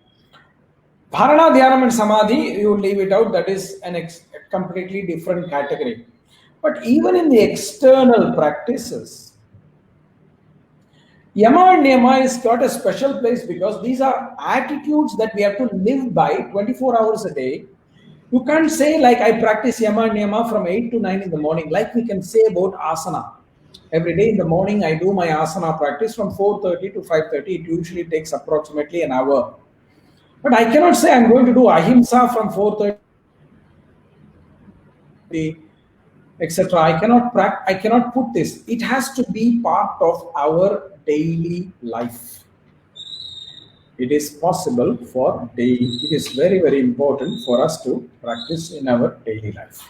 Dharana, Dhyanam, and Samadhi, you leave it out, that is a completely different category. But even in the external practices, Yama and Niyama is got a special place because these are attitudes that we have to live by 24 hours a day. You can't say like I practice Yama and Niyama from 8 to 9 in the morning, like we can say about asana. Every day in the morning, I do my asana practice from 4:30 to 5:30. It usually takes approximately an hour. But I cannot say I'm going to do ahimsa from 4:30, etc. I cannot put this. It has to be part of our daily life. It is possible for daily. It is very, very important for us to practice in our daily life.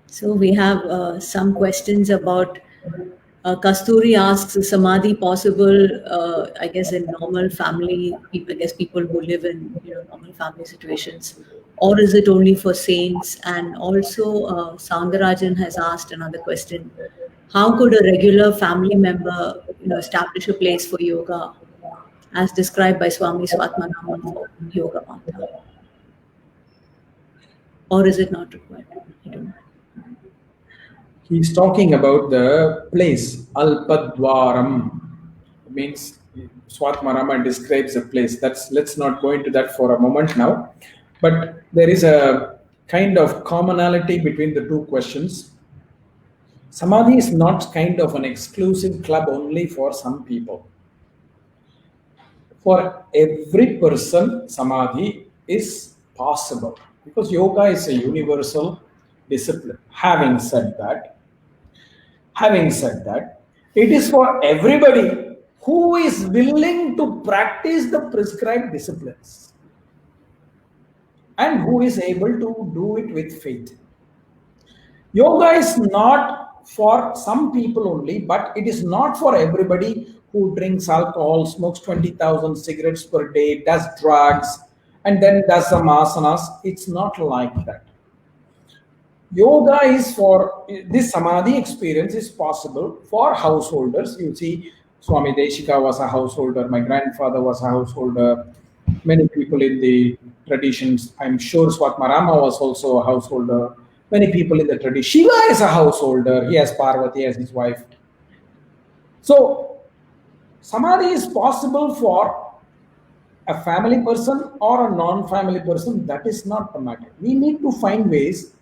So we have some questions about. Kasturi asks, is samadhi possible? I guess in normal family, people who live in normal family situations, or is it only for saints? And also, Sangarajan has asked another question: how could a regular family member, establish a place for yoga, as described by Swami Swatmanama for Yoga Mata? Or is it not required? I don't know. He's talking about the place, Alpadwaram. Means Swatmarama describes a place. Let's not go into that for a moment now. But there is a kind of commonality between the two questions. Samadhi is not kind of an exclusive club only for some people. For every person, Samadhi is possible because yoga is a universal discipline. Having said that, it is for everybody who is willing to practice the prescribed disciplines and who is able to do it with faith. Yoga is not for some people only, but it is not for everybody who drinks alcohol, smokes 20,000 cigarettes per day, does drugs, and then does some asanas. It's not like that. Yoga is for this samadhi experience is possible for householders. You see, Swami Deshika was a householder. My grandfather was a householder. Many people in the traditions. I'm sure Swatmarama was also a householder. Many people in the tradition. Shiva is a householder. He has Parvati as his wife. So, samadhi is possible for a family person or a non-family person. That is not the matter. We need to find ways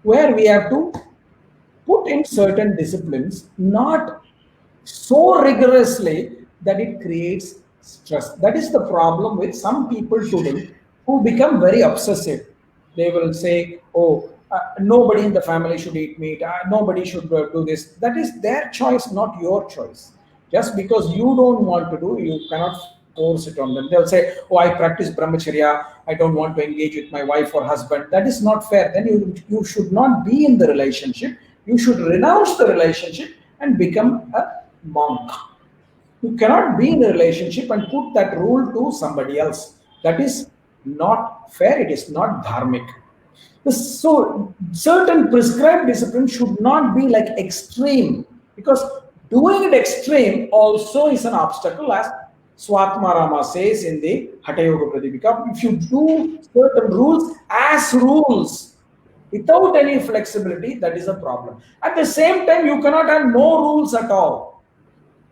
where we have to put in certain disciplines, not so rigorously that it creates stress. That is the problem with some people today who become very obsessive. They will say, oh, nobody in the family should eat meat, nobody should do this. That is their choice, not your choice. Just because you don't want to do, you cannot force it on them. They'll say, oh, I practice brahmacharya, I don't want to engage with my wife or husband. That is not fair. Then you should not be in the relationship. You should renounce the relationship and become a monk. You cannot be in a relationship and put that rule to somebody else. That is not fair. It is not dharmic. So certain prescribed discipline should not be like extreme, because doing it extreme also is an obstacle, as Swatmarama says in the Hatha Yoga Pradipika. If you do certain rules as rules without any flexibility, that is a problem. At the same time, you cannot have no rules at all.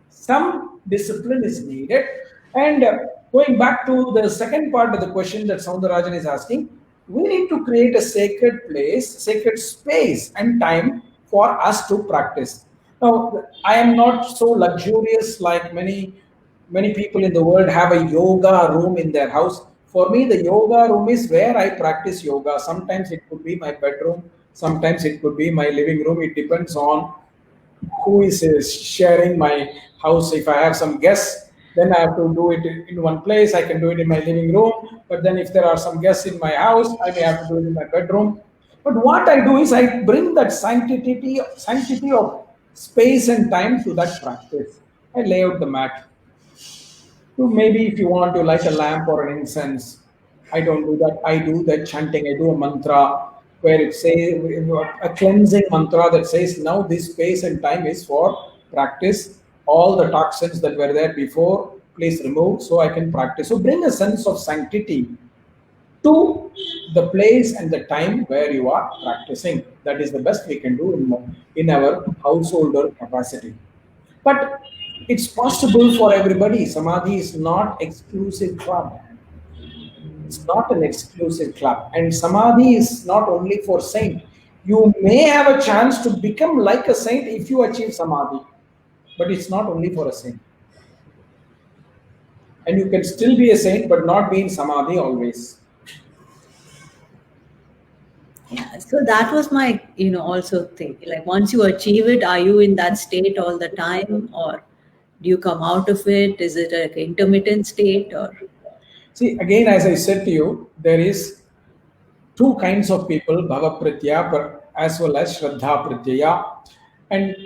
Some discipline is needed. And going back to the second part of the question that Soundarajan is asking, we need to create a sacred place, sacred space and time for us to practice. Now, I am not so luxurious like many people in the world have a yoga room in their house. For me, the yoga room is where I practice yoga. Sometimes it could be my bedroom, sometimes it could be my living room. It depends on who is sharing my house. If I have some guests, then I have to do it in one place. I can do it in my living room. But then if there are some guests in my house, I may have to do it in my bedroom. But what I do is I bring that sanctity of space and time to that practice. I lay out the mat. So maybe if you want to light a lamp or an incense, I don't do that. I do that chanting. I do a mantra where it says a cleansing mantra that says, now this space and time is for practice. All the toxins that were there before, please remove so I can practice. So bring a sense of sanctity to the place and the time where you are practicing. That is the best we can do in our householder capacity. But it's possible for everybody. Samadhi is not exclusive club. It's not an exclusive club. And Samadhi is not only for saint. You may have a chance to become like a saint if you achieve Samadhi. But it's not only for a saint. And you can still be a saint but not be in Samadhi always. Yeah, so that was my, also thing. Like once you achieve it, are you in that state all the time, or do you come out of it? Is it an intermittent state, or? See, again, as I said to you, there is two kinds of people, Bhava Pritya as well as Shraddha Prityaya. And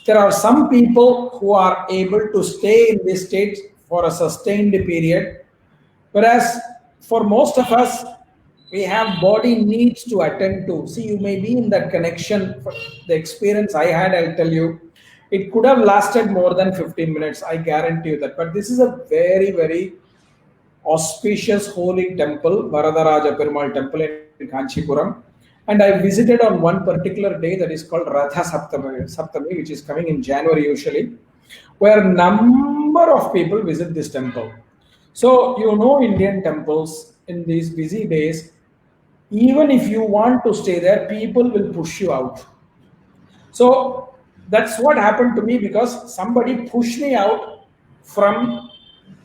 there are some people who are able to stay in this state for a sustained period, whereas for most of us, we have body needs to attend to. See, you may be in that connection. The experience I had, I'll tell you, it could have lasted more than 15 minutes. I guarantee you that. But this is a very, very auspicious holy temple, Varadaraja Perumal temple in Kanchipuram. And I visited on one particular day that is called Ratha Saptami, which is coming in January usually, where a number of people visit this temple. So, Indian temples in these busy days, even if you want to stay there, people will push you out. So that's what happened to me, because somebody pushed me out from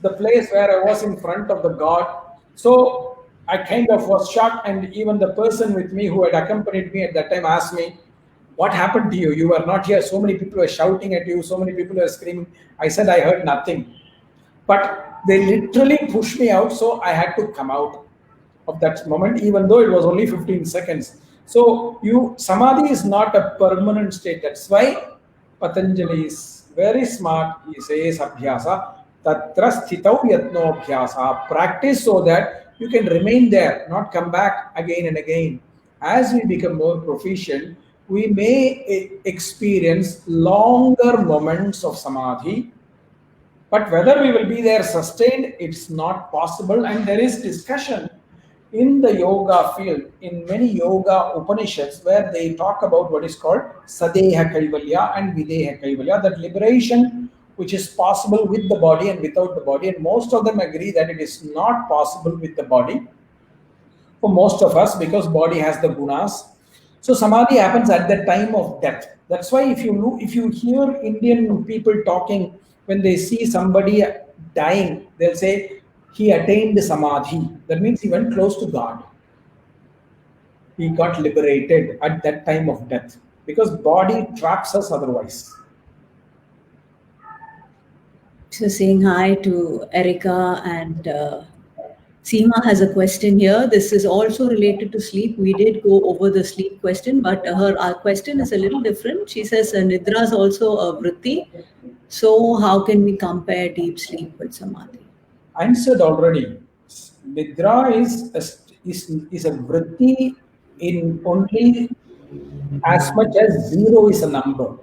the place where I was in front of the God. So I kind of was shocked, and even the person with me who had accompanied me at that time asked me, what happened to you? You were not here. So many people were shouting at you. So many people were screaming. I said, I heard nothing. But they literally pushed me out. So I had to come out of that moment, even though it was only 15 seconds. So Samadhi is not a permanent state. That's why Patanjali is very smart. He says, Abhyasa, Tatra Sthitau Yatno Abhyasa. Practice so that you can remain there, not come back again and again. As we become more proficient, we may experience longer moments of Samadhi. But whether we will be there sustained, it's not possible. And there is discussion in the yoga field, in many yoga Upanishads, where they talk about what is called Sadeha Kaivalya and Videha Kaivalya, that liberation which is possible with the body and without the body. And most of them agree that it is not possible with the body for most of us, because body has the gunas. So Samadhi happens at the time of death. That's why if you hear Indian people talking when they see somebody dying, they'll say, he attained samadhi. That means he went close to God. He got liberated at that time of death because body traps us otherwise. So saying hi to Erica, and Seema has a question here. This is also related to sleep. We did go over the sleep question, but our question is a little different. She says Nidra is also a vritti. So how can we compare deep sleep with samadhi? Answered already. Nidra is a vritti in only as much as zero is a number.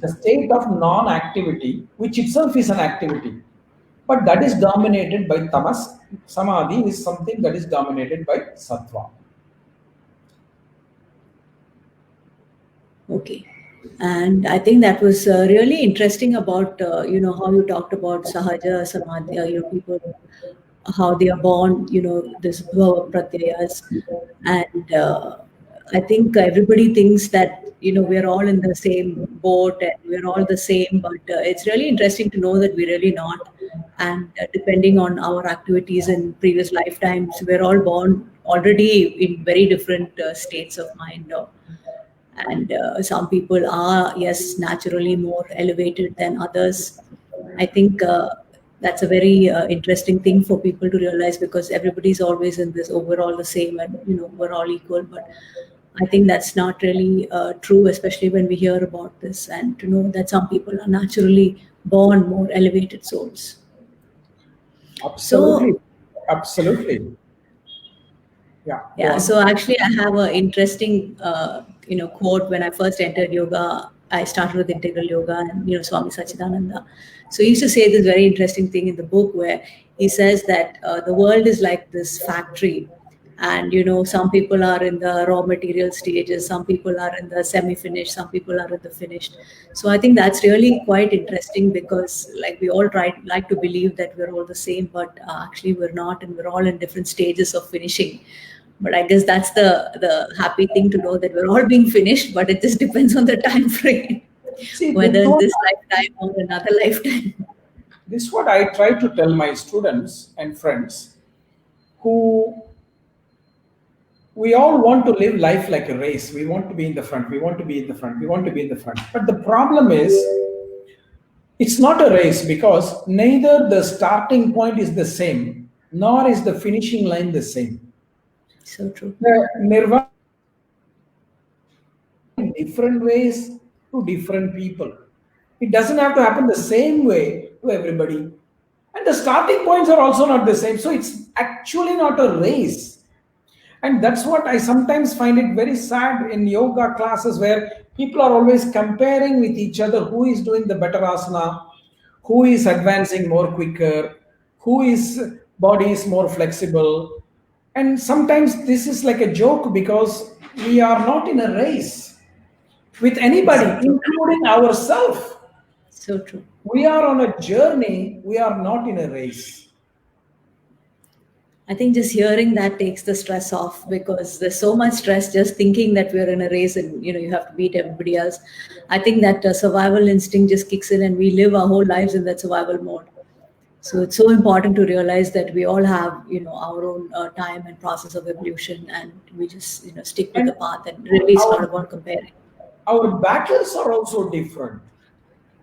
The state of non-activity, which itself is an activity, but that is dominated by tamas. Samadhi is something that is dominated by sattva. Okay. And I think that was really interesting about, how you talked about sahaja, samadhi, people, how they are born, this bhava pratyayas. And I think everybody thinks that, we're all in the same boat and we're all the same, but it's really interesting to know that we're really not. And depending on our activities in previous lifetimes, we're all born already in very different states of mind. And some people are, yes, naturally more elevated than others. I think that's a very interesting thing for people to realize, because everybody's always in this overall the same, and we're all equal. But I think that's not really true, especially when we hear about this, and to know that some people are naturally born more elevated souls. Absolutely. So Absolutely. Yeah. Go yeah, on. so actually, I have an interesting, quote. When I first entered yoga, I started with integral yoga, and Swami Sachidananda. So he used to say this very interesting thing in the book, where he says that the world is like this factory, and some people are in the raw material stages, some people are in the semi-finished, some people are in the finished. So I think that's really quite interesting, because like we all like to believe that we're all the same, but actually we're not, and we're all in different stages of finishing. But I guess that's the happy thing to know, that we're all being finished, but it just depends on the time frame, See, whether it's this lifetime or another lifetime. this is what I try to tell my students and friends who we all want to live life like a race. We want to be in the front. We want to be in the front. We want to be in the front. But the problem is, it's not a race because neither the starting point is the same, nor is the finishing line the same. So true. The nirvana in different ways to different people. It doesn't have to happen the same way to everybody. And the starting points are also not the same. So it's actually not a race. And that's what I sometimes find it very sad in yoga classes, where people are always comparing with each other who is doing the better asana, who is advancing more quicker, who is body is more flexible. And sometimes this is like a joke because we are not in a race with anybody, So true. including ourselves. So true. We are on a journey, we are not in a race. I think just hearing that takes the stress off, because there's so much stress just thinking that we're in a race and you have to beat everybody else. I think that survival instinct just kicks in, and we live our whole lives in that survival mode. So it's so important to realize that we all have our own time and process of evolution, and we just stick with And the path, and really it's not our, about comparing. our battles are also different.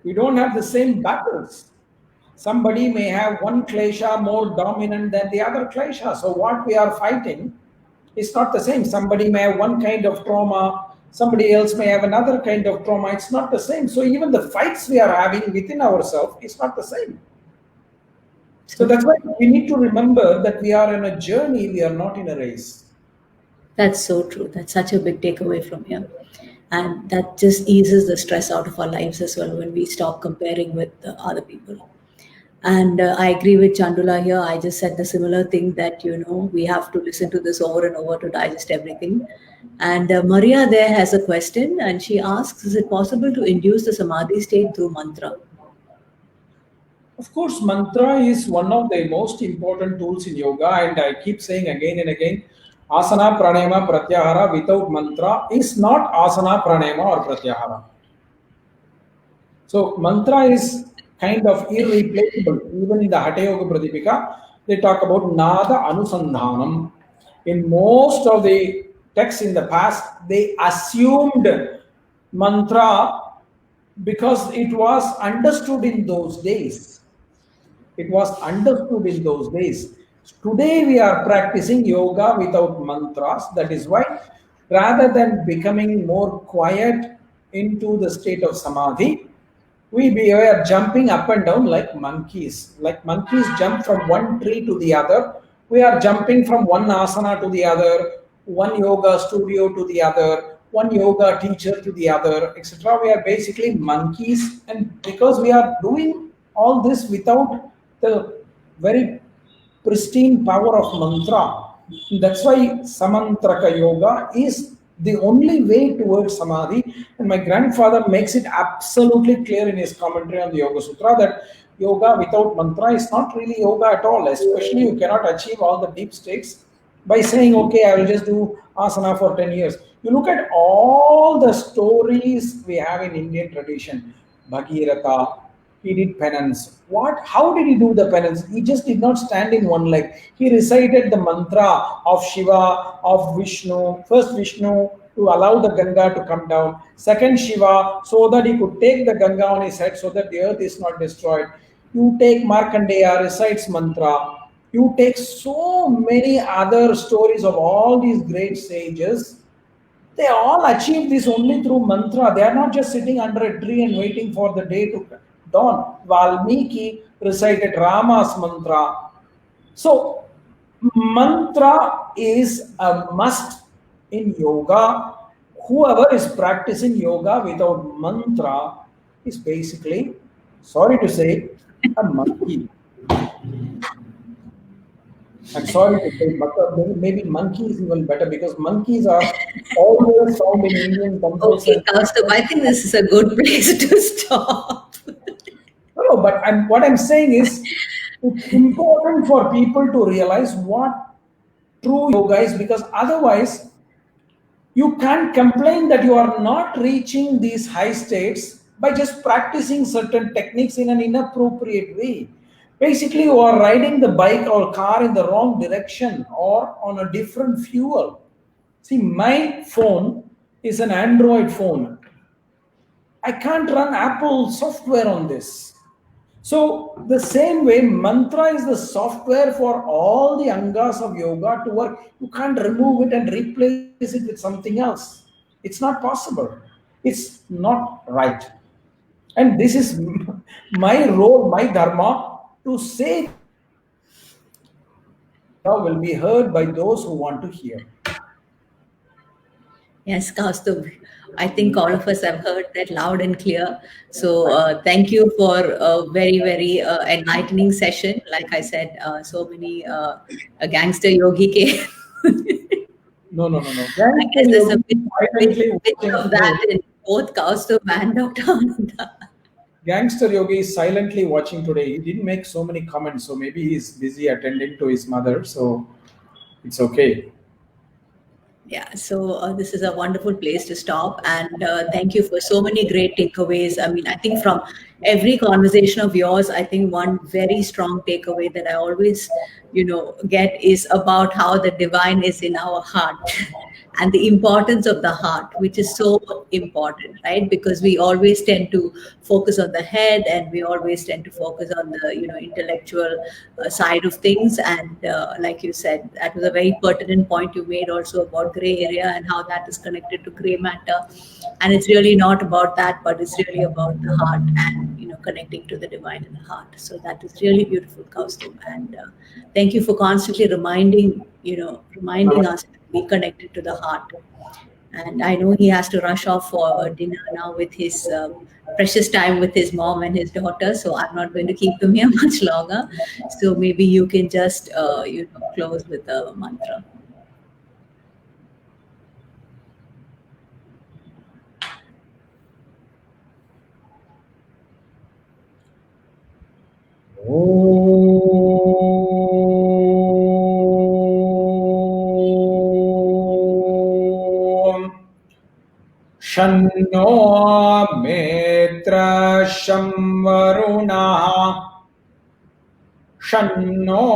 We don't have the same battles. Somebody may have one klesha more dominant than the other klesha. So what we are fighting is not the same. Somebody may have one kind of trauma, somebody else may have another kind of trauma. It's not the same. So even the fights we are having within ourselves is not the same. So So that's true. why we need to remember that we are in a journey, we are not in a race. That's so true. That's such a big takeaway from here. And that just eases the stress out of our lives as well, when we stop comparing with other people. And I agree with Chandula here. I just said the similar thing, that we have to listen to this over and over to digest everything. And Maria there has a question, and she asks, is it possible to induce the samadhi state through mantra? Of course, mantra is one of the most important tools in yoga, and I keep saying again and again, asana, pranayama, pratyahara without mantra is not asana, pranayama, or pratyahara. So, mantra is kind of irreplaceable. Even in the Hatha Yoga Pradipika, they talk about Nada Anusandhanam. In most of the texts in the past, they assumed mantra because it was understood in those days. It was understood in those days. Today we are practicing yoga without mantras. That is why, rather than becoming more quiet into the state of samadhi, we are jumping up and down like monkeys. Like monkeys jump from one tree to the other. We are jumping from one asana to the other, one yoga studio to the other, one yoga teacher to the other, etc. We are basically monkeys, and because we are doing all this without the very pristine power of mantra, that's why Samantraka Yoga is the only way towards Samadhi. And my grandfather makes it absolutely clear in his commentary on the Yoga Sutra that yoga without mantra is not really yoga at all. Especially, you cannot achieve all the deep states by saying, okay, I will just do asana for 10 years. You look at all the stories we have in Indian tradition. Bhagirath, he did penance. What? How did he do the penance? He just did not stand in one leg. He recited the mantra of Shiva, of Vishnu. First Vishnu to allow the Ganga to come down. Second Shiva, so that he could take the Ganga on his head so that the earth is not destroyed. You take Markandeya, recites mantra. You take so many other stories of all these great sages. They all achieve this only through mantra. They are not just sitting under a tree and waiting for the day to dawn. Valmiki recited Rama's mantra. So, mantra is a must in yoga. Whoever is practicing yoga without mantra is basically, sorry to say, a monkey. I'm sorry to say, but maybe monkey is even better because monkeys are always found in Indian temples. Okay, Kaustubh, I think this is a good place to stop. No, but what I'm saying is, it's important for people to realize what true yoga is, because otherwise you can't complain that you are not reaching these high states by just practicing certain techniques in an inappropriate way. Basically, you are riding the bike or car in the wrong direction or on a different fuel. See, my phone is an Android phone. I can't run Apple software on this. So, the same way, mantra is the software for all the angas of yoga to work. You can't remove it and replace it with something else. It's not possible. It's not right. And this is my role, my dharma, to say will be heard by those who want to hear. Yes, Kaustubh. I think all of us have heard that loud and clear. So thank you for a very, very enlightening session. Like I said, so many a gangster yogi came. No. I guess there's a bit of that in both Kaustubh and Dr. Ananda. Gangster Yogi is silently watching today. He didn't make so many comments, so maybe he's busy attending to his mother, so it's okay. Yeah, so this is a wonderful place to stop, and thank you for so many great takeaways. I mean, I think from every conversation of yours, I think one very strong takeaway that I always, get is about how the divine is in our heart and the importance of the heart, which is so important, right? Because we always tend to focus on the head, and we always tend to focus on the intellectual side of things. And like you said, that was a very pertinent point you made also about gray area and how that is connected to gray matter. And it's really not about that, but it's really about the heart and connecting to the divine in the heart. So that is really beautiful, Kaustubh. And thank you for constantly reminding us to be connected to the heart. And I know he has to rush off for dinner now with his precious time with his mom and his daughter. So I'm not going to keep him here much longer. So maybe you can just close with a mantra. Om Shanno Mitra मित्रशं वरुणः शन्नो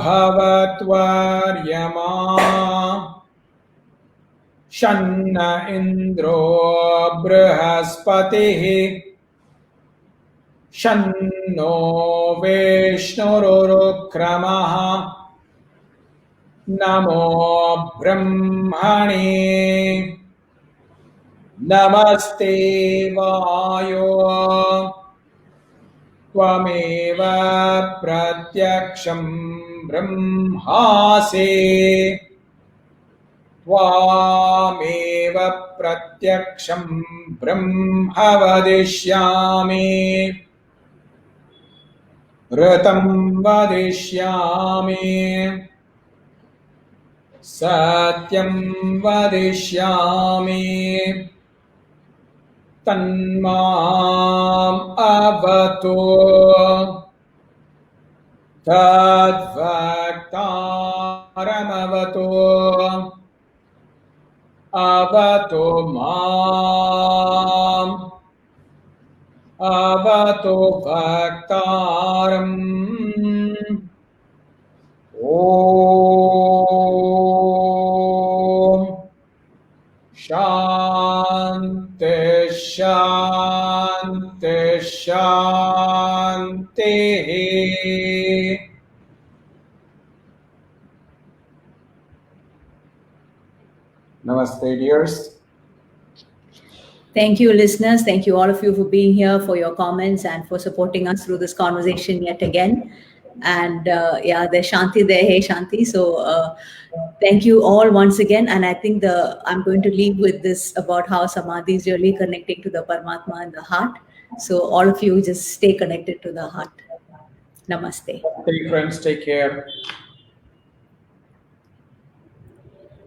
भवत्वर्यमा शन्न इन्द्रो बृहस्पतिः शन्नो विष्णुरुक्रमः नमो ब्रह्मणे नमस्ते वायो त्वमेव प्रत्यक्षं ब्रह्मासि त्वामेव प्रत्यक्षं ब्रह्म वदिष्यामि ऋतं वदिष्यामि सत्यं वदिष्यामि तन्माम् अवतु तद्वक्तारमवतु अवतु माम् अवतु वक्तारम् ॐ शान्ति शान्ति शान्तिः। Namaste, dears. Thank you, listeners. Thank you, all of you, for being here, for your comments, and for supporting us through this conversation yet again. And yeah, there's Shanti there. Hey, Shanti. So thank you all once again. And I think I'm going to leave with this about how Samadhi is really connecting to the Paramatma and the heart. So all of you just stay connected to the heart. Namaste. Hey, friends, take care.